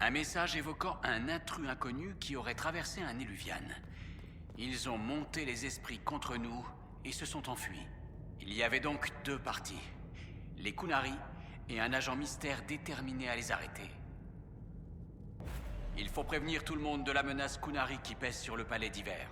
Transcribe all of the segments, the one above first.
Un message évoquant un intrus inconnu qui aurait traversé un éluvian. Ils ont monté les esprits contre nous et se sont enfuis. Il y avait donc deux parties. Les Qunari et un agent mystère déterminé à les arrêter. Il faut prévenir tout le monde de la menace Qunari qui pèse sur le palais d'hiver.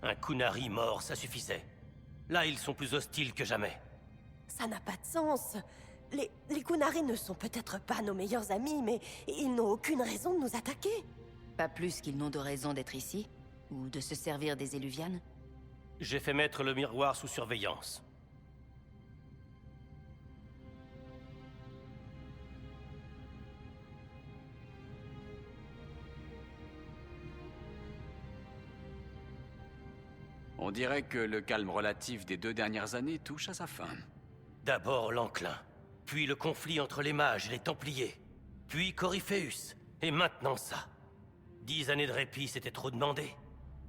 Un Qunari mort, ça suffisait. Là, ils sont plus hostiles que jamais. Ça n'a pas de sens. Les Qunari ne sont peut-être pas nos meilleurs amis, mais ils n'ont aucune raison de nous attaquer. Pas plus qu'ils n'ont de raison d'être ici, ou de se servir des Éluvianes. J'ai fait mettre le miroir sous surveillance. On dirait que le calme relatif des 2 dernières années touche à sa fin. D'abord l'Enclin, puis le conflit entre les mages et les Templiers, puis Corypheus, et maintenant ça. 10 années de répit, c'était trop demandé.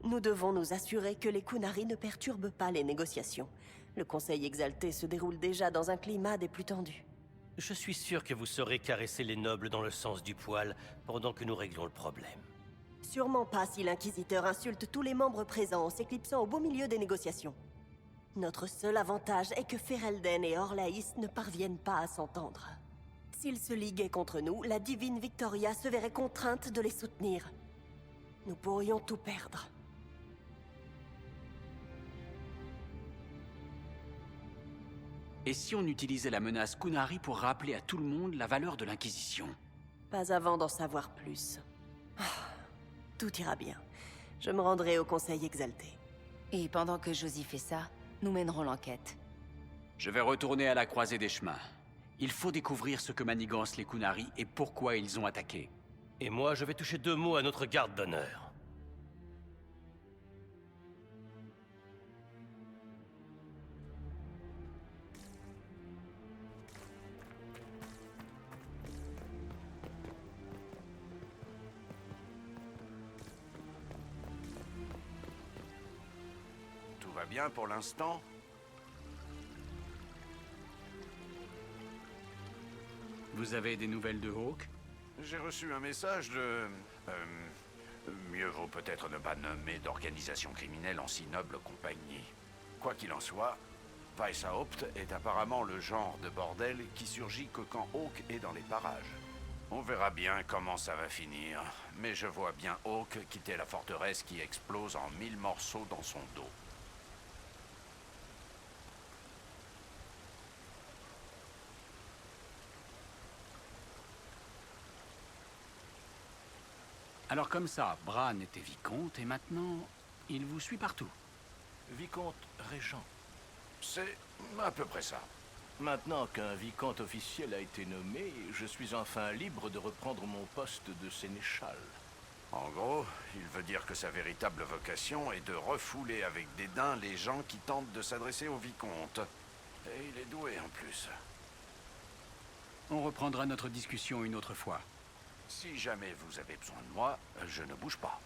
Nous devons nous assurer que les Qunari ne perturbent pas les négociations. Le Conseil exalté se déroule déjà dans un climat des plus tendus. Je suis sûr que vous saurez caresser les nobles dans le sens du poil pendant que nous réglons le problème. Sûrement pas si l'Inquisiteur insulte tous les membres présents en s'éclipsant au beau milieu des négociations. Notre seul avantage est que Ferelden et Orlaïs ne parviennent pas à s'entendre. S'ils se liguaient contre nous, la divine Victoria se verrait contrainte de les soutenir. Nous pourrions tout perdre. Et si on utilisait la menace Qunari pour rappeler à tout le monde la valeur de l'Inquisition? Pas avant d'en savoir plus. Ah, tout ira bien. Je me rendrai au Conseil exalté. Et pendant que Josie fait ça, nous mènerons l'enquête. Je vais retourner à la croisée des chemins. Il faut découvrir ce que manigancent les Qunari et pourquoi ils ont attaqué. Et moi, je vais toucher 2 mots à notre garde d'honneur. Tout va bien pour l'instant? Vous avez des nouvelles de Hawke? J'ai reçu un message de... mieux vaut peut-être ne pas nommer d'organisation criminelle en si noble compagnie. Quoi qu'il en soit, Weishaupt est apparemment le genre de bordel qui surgit que quand Hawke est dans les parages. On verra bien comment ça va finir, mais je vois bien Hawke quitter la forteresse qui explose en 1000 morceaux dans son dos. Alors comme ça, Bran était vicomte et maintenant, il vous suit partout. Vicomte régent. C'est à peu près ça. Maintenant qu'un vicomte officiel a été nommé, je suis enfin libre de reprendre mon poste de sénéchal. En gros, il veut dire que sa véritable vocation est de refouler avec dédain les gens qui tentent de s'adresser au vicomte. Et il est doué en plus. On reprendra notre discussion une autre fois. Si jamais vous avez besoin de moi, je ne bouge pas.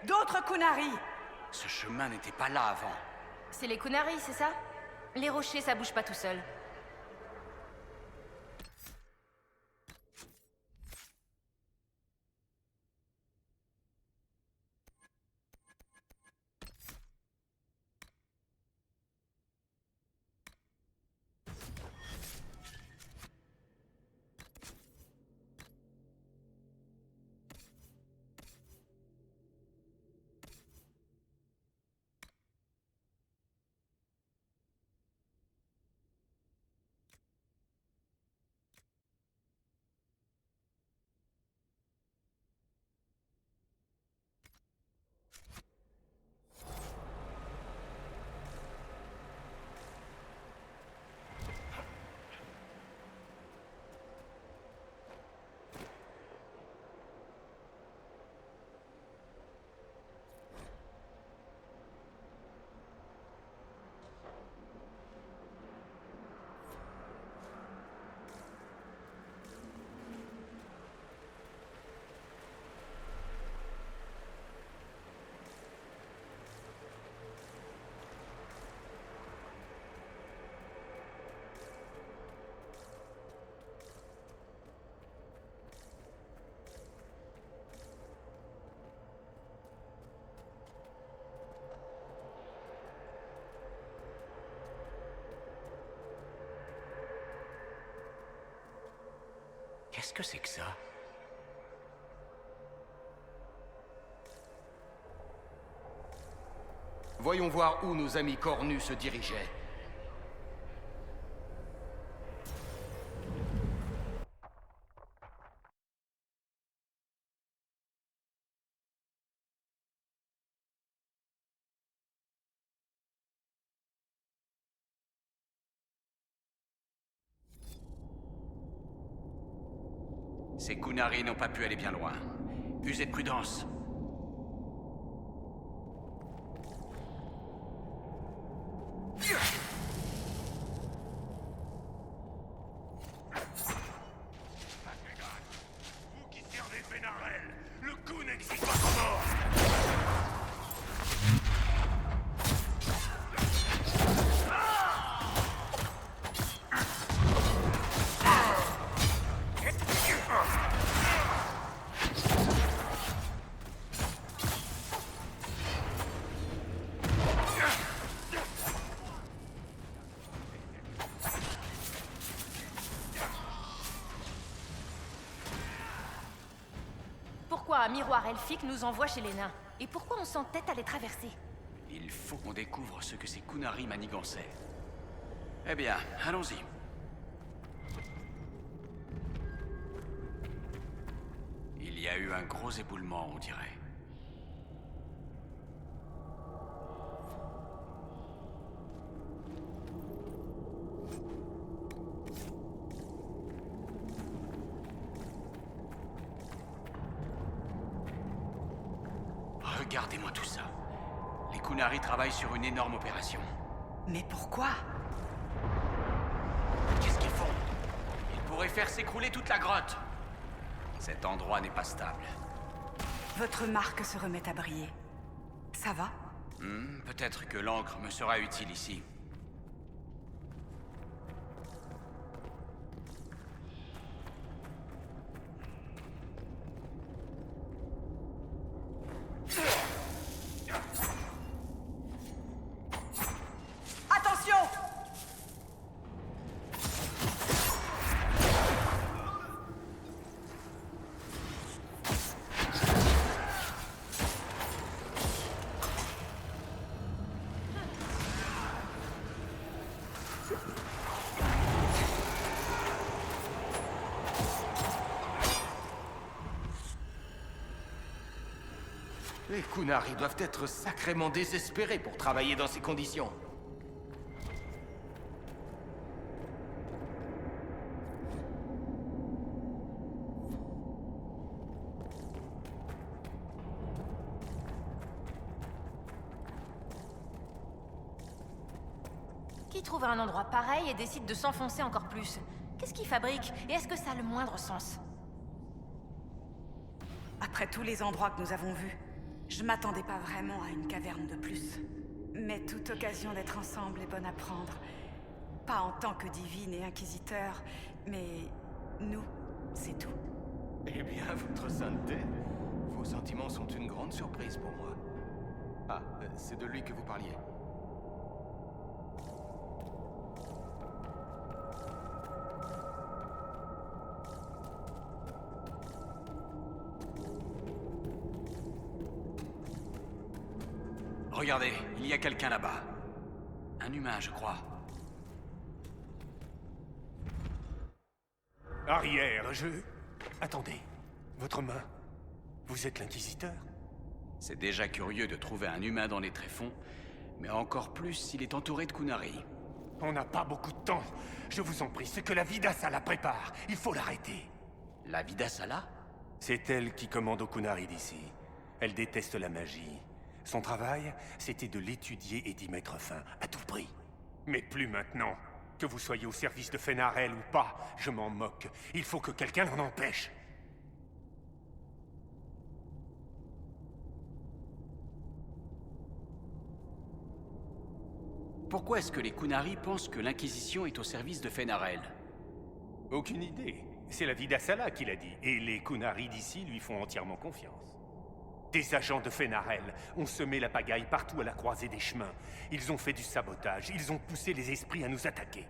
D'autres Kunari! Ce chemin n'était pas là avant. C'est les Kunari, c'est ça? Les rochers, ça bouge pas tout seul. Qu'est-ce que c'est que ça? Voyons voir où nos amis cornus se dirigeaient. Ces Kunari n'ont pas pu aller bien loin. Usez de prudence. Vous qui servez Benarel, le coup n'existe pas encore. Pourquoi un miroir elfique nous envoie chez les nains? Et pourquoi on s'entête à les traverser? Il faut qu'on découvre ce que ces Kunari manigançaient. Eh bien, allons-y. Il y a eu un gros éboulement, on dirait. Regardez-moi tout ça. Les Kunari travaillent sur une énorme opération. Mais pourquoi? Qu'est-ce qu'ils font? Ils pourraient faire s'écrouler toute la grotte. Cet endroit n'est pas stable. Votre marque se remet à briller. Ça va? Peut-être que l'encre me sera utile ici. Attention! Les Kunari doivent être sacrément désespérés pour travailler dans ces conditions. Qui trouve un endroit pareil et décide de s'enfoncer encore plus? Qu'est-ce qu'ils fabriquent? Et est-ce que ça a le moindre sens? Après tous les endroits que nous avons vus, Je m'attendais pas vraiment à une caverne de plus. Mais toute occasion d'être ensemble est bonne à prendre. Pas en tant que divine et inquisiteur, mais nous, c'est tout. Eh bien, votre sainteté, vos sentiments sont une grande surprise pour moi. Ah, c'est de lui que vous parliez. Regardez, il y a quelqu'un là-bas. Un humain, je crois. Arrière, Attendez. Votre main. Vous êtes l'inquisiteur? C'est déjà curieux de trouver un humain dans les tréfonds, mais encore plus s'il est entouré de Qunari. On n'a pas beaucoup de temps. Je vous en prie, c'est que la Vidassala la prépare. Il faut l'arrêter. La Vidassala? C'est elle qui commande au Qunari d'ici. Elle déteste la magie. Son travail, c'était de l'étudier et d'y mettre fin, à tout prix. Mais plus maintenant. Que vous soyez au service de Fenarel ou pas, je m'en moque. Il faut que quelqu'un l'en empêche. Pourquoi est-ce que les Qunari pensent que l'Inquisition est au service de Fenarel? Aucune idée. C'est la Vidassala qui l'a dit, et les Qunari d'ici lui font entièrement confiance. Des agents de Fenarel ont semé la pagaille partout à la croisée des chemins. Ils ont fait du sabotage, ils ont poussé les esprits à nous attaquer.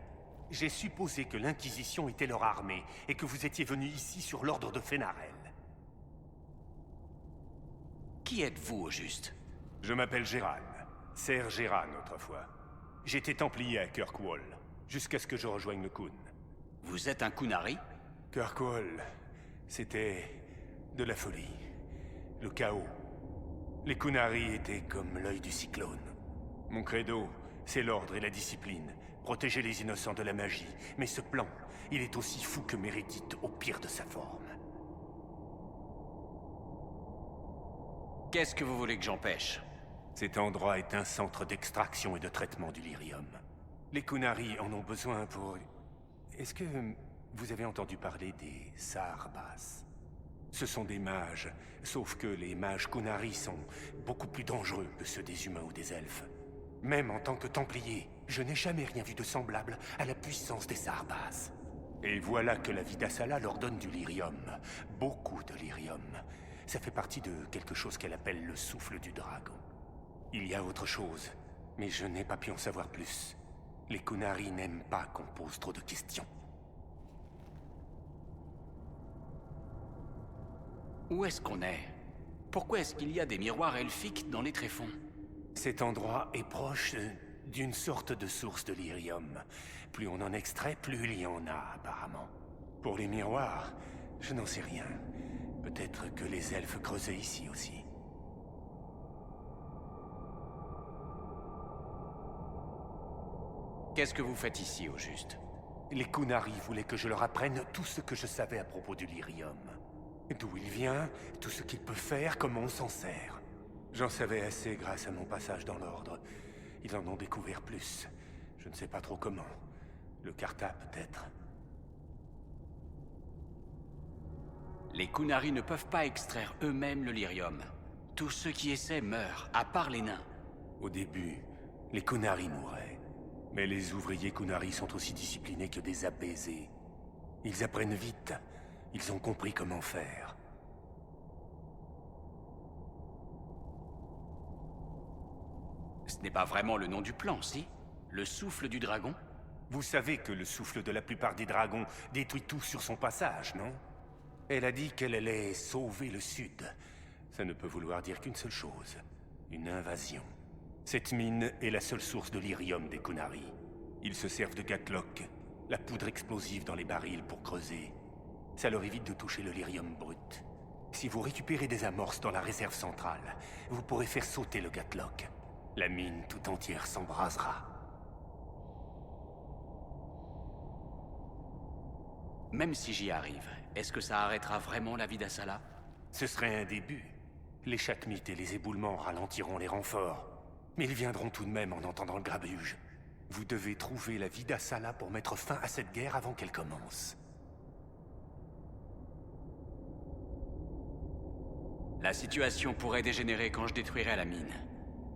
J'ai supposé que l'Inquisition était leur armée, et que vous étiez venus ici sur l'ordre de Fenarel. Qui êtes-vous, au juste? Je m'appelle Géran. Ser Géran, autrefois. J'étais templier à Kirkwall, jusqu'à ce que je rejoigne le Khun. Vous êtes un Qunari? Kirkwall, c'était de la folie. Le chaos. Les Qunari étaient comme l'œil du cyclone. Mon credo, c'est l'ordre et la discipline. Protéger les innocents de la magie. Mais ce plan, il est aussi fou que Mérédith au pire de sa forme. Qu'est-ce que vous voulez que j'empêche? Cet endroit est un centre d'extraction et de traitement du lyrium. Les Qunari en ont besoin pour... Est-ce que vous avez entendu parler des Saharbas? Ce sont des mages, sauf que les mages Qunari sont beaucoup plus dangereux que ceux des humains ou des elfes. Même en tant que templier, je n'ai jamais rien vu de semblable à la puissance des Saharbas. Et voilà que la Vidassala leur donne du lyrium. Beaucoup de lyrium. Ça fait partie de quelque chose qu'elle appelle le souffle du dragon. Il y a autre chose, mais je n'ai pas pu en savoir plus. Les Qunari n'aiment pas qu'on pose trop de questions. Où est-ce qu'on est? Pourquoi est-ce qu'il y a des miroirs elfiques dans les tréfonds? Cet endroit est proche d'une sorte de source de lyrium. Plus on en extrait, plus il y en a, apparemment. Pour les miroirs, je n'en sais rien. Peut-être que les elfes creusaient ici aussi. Qu'est-ce que vous faites ici, au juste? Les Qunari voulaient que je leur apprenne tout ce que je savais à propos du lyrium. D'où il vient, tout ce qu'il peut faire, comment on s'en sert. J'en savais assez grâce à mon passage dans l'ordre. Ils en ont découvert plus. Je ne sais pas trop comment. Le Carta, peut-être. Les Qunari ne peuvent pas extraire eux-mêmes le lyrium. Tous ceux qui essaient meurent, à part les nains. Au début, les Qunari mouraient. Mais les ouvriers Qunari sont aussi disciplinés que des apaisés. Ils apprennent vite. Ils ont compris comment faire. Ce n'est pas vraiment le nom du plan, si? Le souffle du dragon? Vous savez que le souffle de la plupart des dragons détruit tout sur son passage, non? Elle a dit qu'elle allait sauver le Sud. Ça ne peut vouloir dire qu'une seule chose. Une invasion. Cette mine est la seule source de lyrium des Qunari. Ils se servent de gatlock, la poudre explosive dans les barils pour creuser. Ça leur évite de toucher le lyrium brut. Si vous récupérez des amorces dans la réserve centrale, vous pourrez faire sauter le gatlock. La mine tout entière s'embrasera. Même si j'y arrive, est-ce que ça arrêtera vraiment la Vidassala? Ce serait un début. Les chatmites et les éboulements ralentiront les renforts. Mais ils viendront tout de même en entendant le grabuge. Vous devez trouver la Vidassala pour mettre fin à cette guerre avant qu'elle commence. La situation pourrait dégénérer quand je détruirai la mine.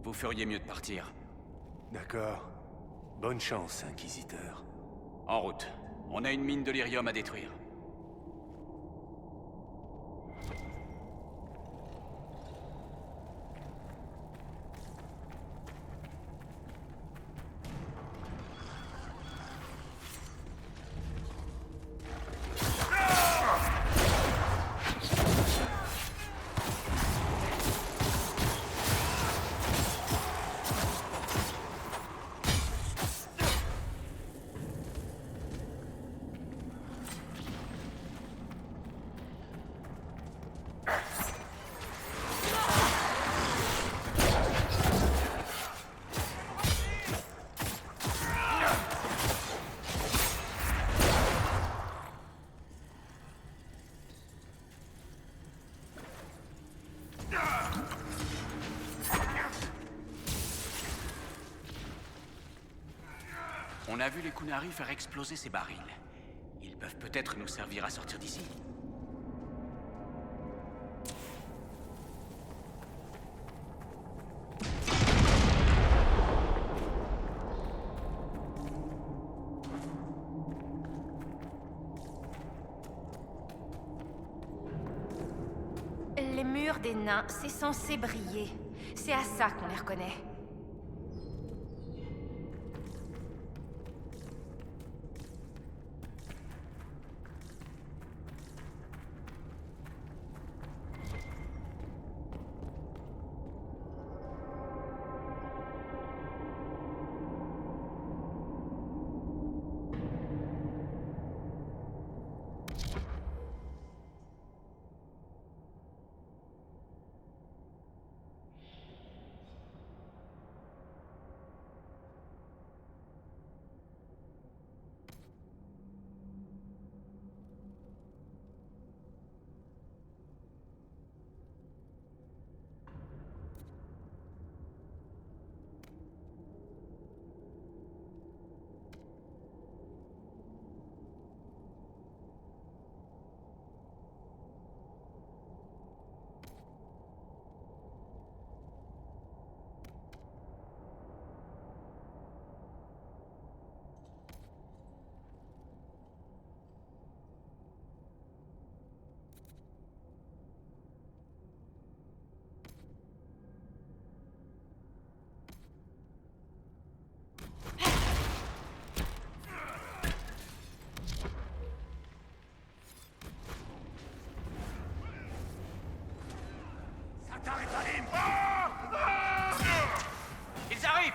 Vous feriez mieux de partir. D'accord. Bonne chance, Inquisiteur. En route. On a une mine de lyrium à détruire. On a vu les Qunari faire exploser ces barils. Ils peuvent peut-être nous servir à sortir d'ici. Les murs des nains, c'est censé briller. C'est à ça qu'on les reconnaît. Ils arrivent!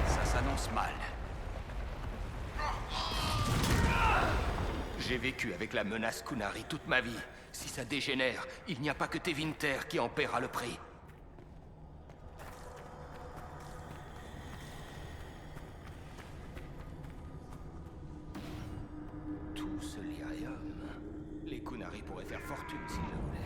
Ça s'annonce mal. J'ai vécu avec la menace Qunari toute ma vie. Si ça dégénère, il n'y a pas que Tevinter qui en paiera le prix. Tout ce lyrium, les Qunari pourraient faire fortune s'ils le voulaient.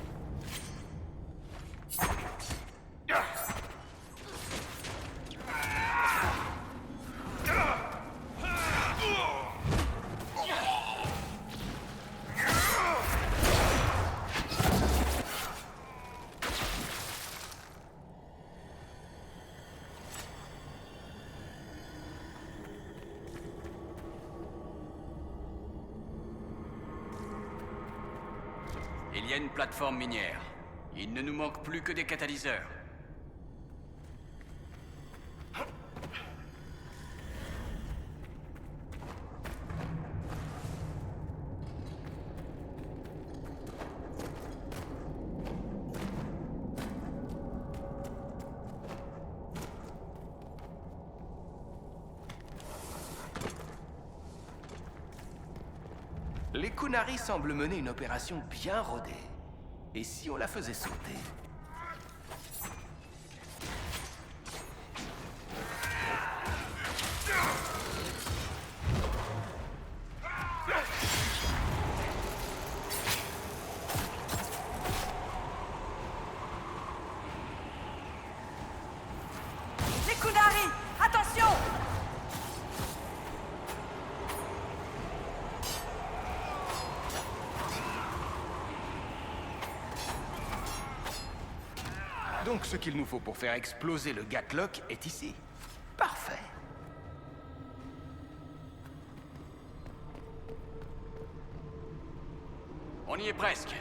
Il y a une plateforme minière. Il ne nous manque plus que des catalyseurs. Les Qunari semblent mener une opération bien rodée. Et si on la faisait sauter? Les Qunari! Attention! Donc ce qu'il nous faut pour faire exploser le Gatlock est ici. Parfait. On y est presque.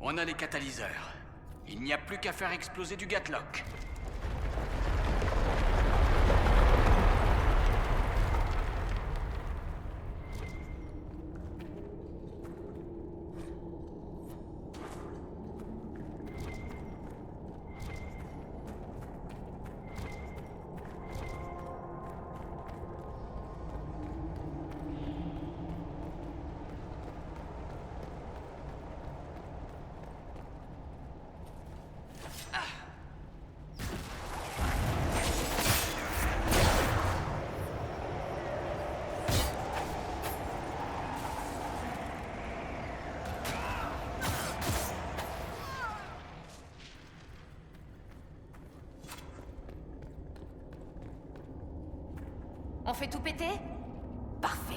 On a les catalyseurs. Il n'y a plus qu'à faire exploser du Gatlock. On fait tout péter? Parfait.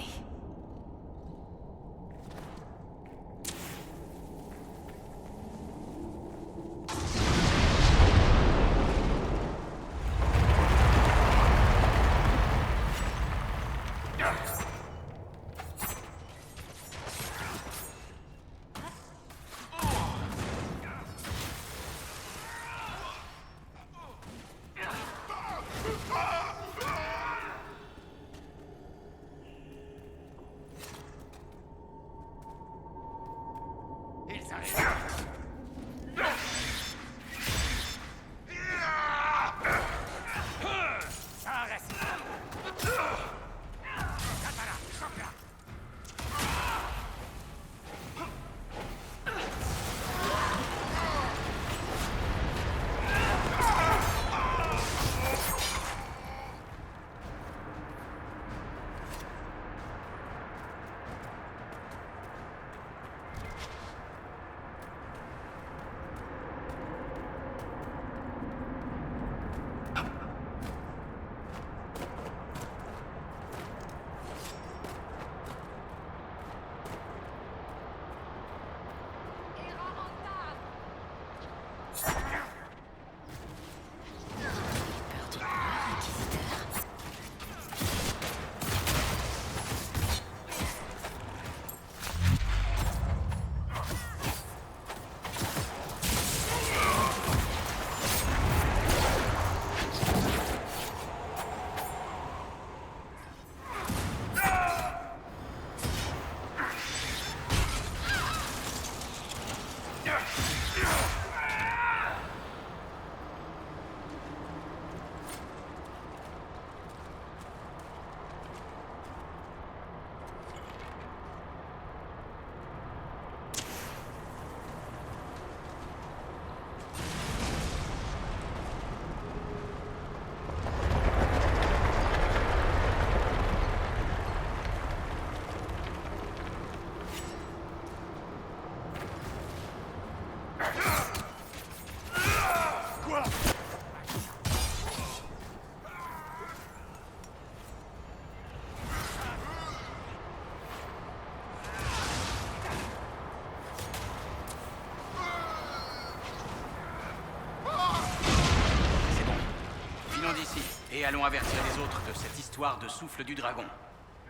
Sortons d'ici et allons avertir les autres de cette histoire de souffle du dragon.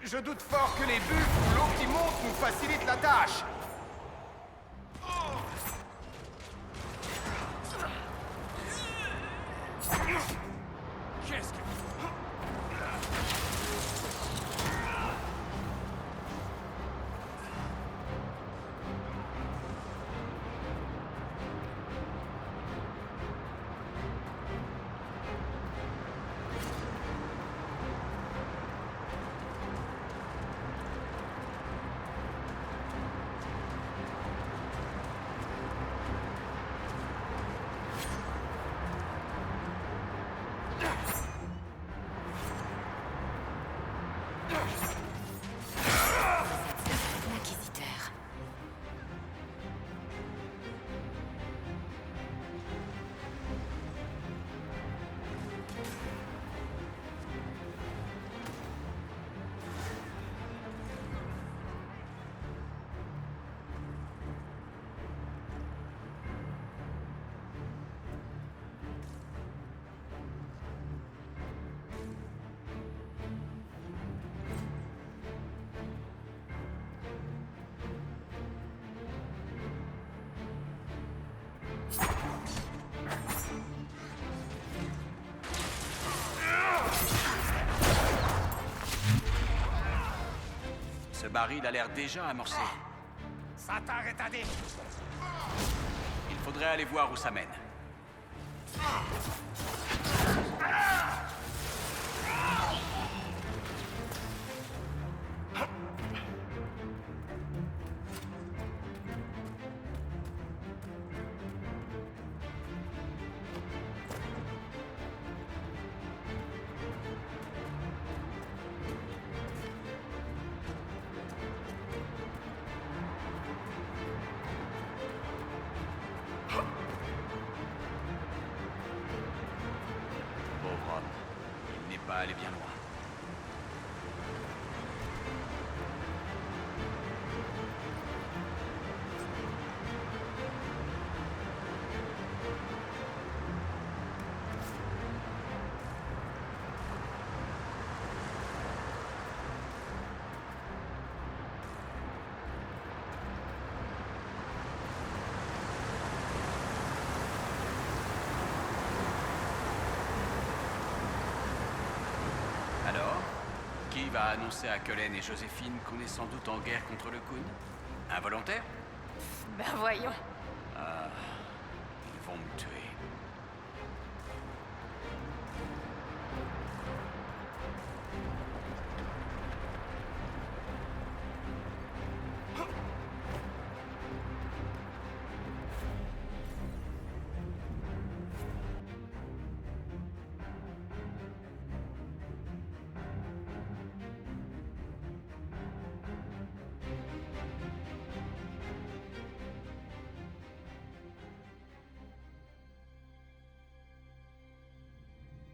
Je doute fort que les buffles ou l'eau qui monte nous facilitent la tâche. Qu'est-ce que... L'inquisiteur. Ce baril a l'air déjà amorcé. Ça t'arrête à dire. Il faudrait aller voir où ça mène. Pauvre homme, il n'est pas allé bien loin. Alors, qui va annoncer à Cullen et Joséphine qu'on est sans doute en guerre contre le Khun? Un volontaire? Ben voyons. Ah, ils vont me tuer.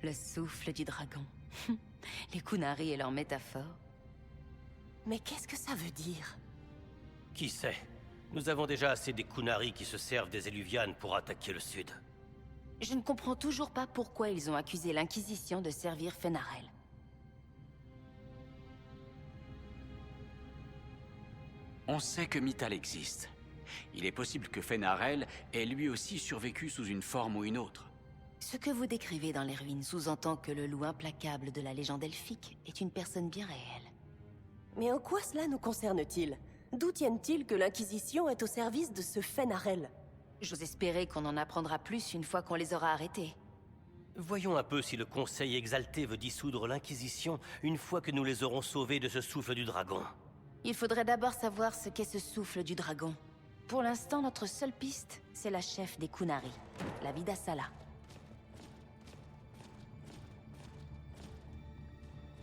Le souffle du dragon. Les Qunari et leur métaphore. Mais qu'est-ce que ça veut dire? Qui sait? Nous avons déjà assez des Qunari qui se servent des Éluvianes pour attaquer le sud. Je ne comprends toujours pas pourquoi ils ont accusé l'Inquisition de servir Fenarel. On sait que Mythal existe. Il est possible que Fenarel ait lui aussi survécu sous une forme ou une autre. Ce que vous décrivez dans les ruines sous-entend que le loup implacable de la légende elfique est une personne bien réelle. Mais en quoi cela nous concerne-t-il? D'où tiennent-ils que l'Inquisition est au service de ce Fenarel? J'ose espérer qu'on en apprendra plus une fois qu'on les aura arrêtés. Voyons un peu si le Conseil exalté veut dissoudre l'Inquisition une fois que nous les aurons sauvés de ce souffle du dragon. Il faudrait d'abord savoir ce qu'est ce souffle du dragon. Pour l'instant, notre seule piste, c'est la chef des Qunari, la Vidassala.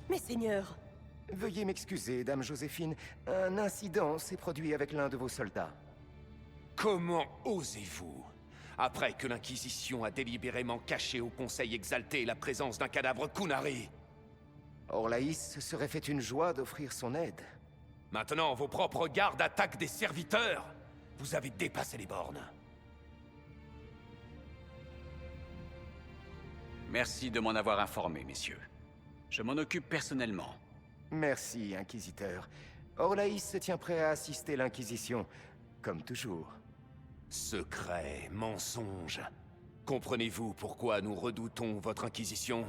Mais Seigneur, Veuillez m'excuser, Dame Joséphine. Un incident s'est produit avec l'un de vos soldats. Comment osez-vous? Après que l'Inquisition a délibérément caché au Conseil exalté la présence d'un cadavre Qunari. Orlaïs se serait fait une joie d'offrir son aide. Maintenant, vos propres gardes attaquent des serviteurs. Vous avez dépassé les bornes. Merci de m'en avoir informé, messieurs. Je m'en occupe personnellement. Merci, Inquisiteur. Orlaïs se tient prêt à assister l'Inquisition, comme toujours. Secret, mensonge. Comprenez-vous pourquoi nous redoutons votre Inquisition?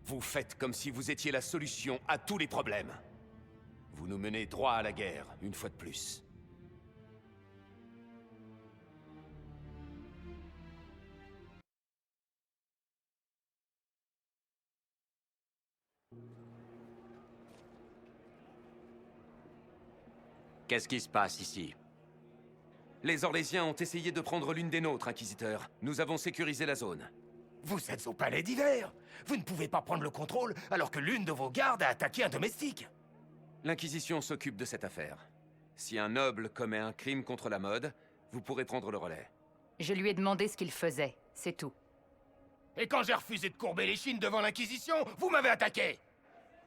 Vous faites comme si vous étiez la solution à tous les problèmes. Vous nous menez droit à la guerre, une fois de plus. Qu'est-ce qui se passe ici? Les Orlésiens ont essayé de prendre l'une des nôtres, Inquisiteur. Nous avons sécurisé la zone. Vous êtes au palais d'hiver. Vous ne pouvez pas prendre le contrôle alors que l'une de vos gardes a attaqué un domestique. L'Inquisition s'occupe de cette affaire. Si un noble commet un crime contre la mode, vous pourrez prendre le relais. Je lui ai demandé ce qu'il faisait, c'est tout. Et quand j'ai refusé de courber les chines devant l'Inquisition, vous m'avez attaqué!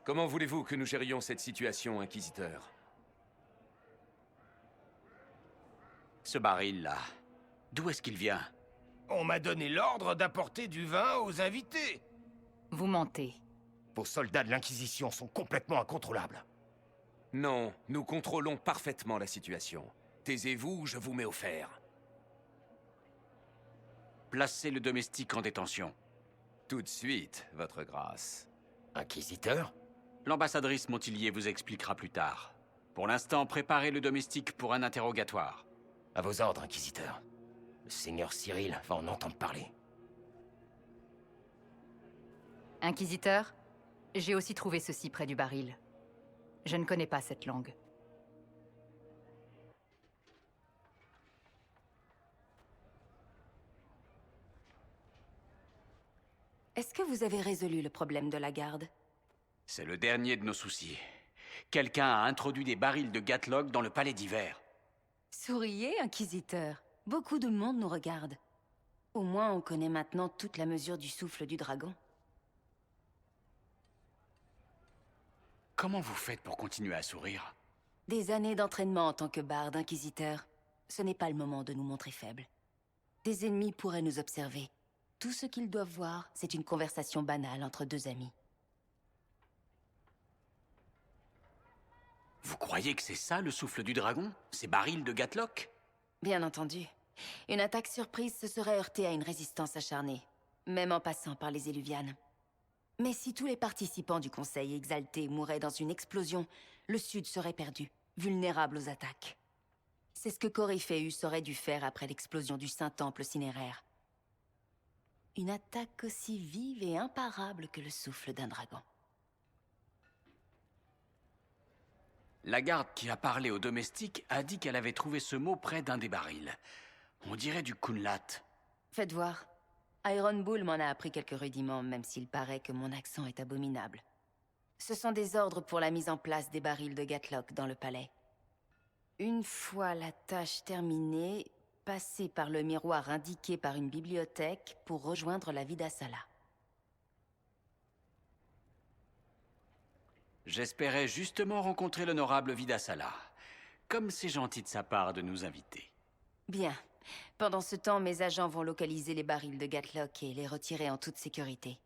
Comment voulez-vous que nous gérions cette situation, Inquisiteur? Ce baril-là, d'où est-ce qu'il vient? On m'a donné l'ordre d'apporter du vin aux invités. Vous mentez. Vos soldats de l'Inquisition sont complètement incontrôlables. Non, nous contrôlons parfaitement la situation. Taisez-vous ou je vous mets au fer. Placez le domestique en détention. Tout de suite, votre grâce. Inquisiteur? L'ambassadrice Montillier vous expliquera plus tard. Pour l'instant, préparez le domestique pour un interrogatoire. À vos ordres, Inquisiteur. Le seigneur Cyril va en entendre parler. Inquisiteur, j'ai aussi trouvé ceci près du baril. Je ne connais pas cette langue. Est-ce que vous avez résolu le problème de la garde? C'est le dernier de nos soucis. Quelqu'un a introduit des barils de Gatlock dans le palais d'hiver. Souriez, Inquisiteur. Beaucoup de monde nous regarde. Au moins, on connaît maintenant toute la mesure du souffle du dragon. Comment vous faites pour continuer à sourire? Des années d'entraînement en tant que barde, Inquisiteur. Ce n'est pas le moment de nous montrer faibles. Des ennemis pourraient nous observer. Tout ce qu'ils doivent voir, c'est une conversation banale entre deux amis. Vous croyez que c'est ça, le souffle du dragon? Ces barils de Gatlock? Bien entendu. Une attaque surprise se serait heurtée à une résistance acharnée, même en passant par les Éluvianes. Mais si tous les participants du Conseil exalté mouraient dans une explosion, le Sud serait perdu, vulnérable aux attaques. C'est ce que Coryphéus aurait dû faire après l'explosion du Saint-Temple cinéraire. Une attaque aussi vive et imparable que le souffle d'un dragon. La garde qui a parlé au domestique a dit qu'elle avait trouvé ce mot près d'un des barils. On dirait du kunlat. Faites voir. Iron Bull m'en a appris quelques rudiments, même s'il paraît que mon accent est abominable. Ce sont des ordres pour la mise en place des barils de Gatlock dans le palais. Une fois la tâche terminée, passez par le miroir indiqué par une bibliothèque pour rejoindre la Vidassala. J'espérais justement rencontrer l'honorable Vidassala. Comme c'est gentil de sa part de nous inviter. Bien. Pendant ce temps, mes agents vont localiser les barils de Gatlock et les retirer en toute sécurité.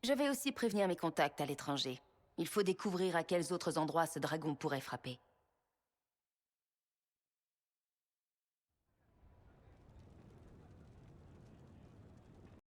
Je vais aussi prévenir mes contacts à l'étranger. Il faut découvrir à quels autres endroits ce dragon pourrait frapper.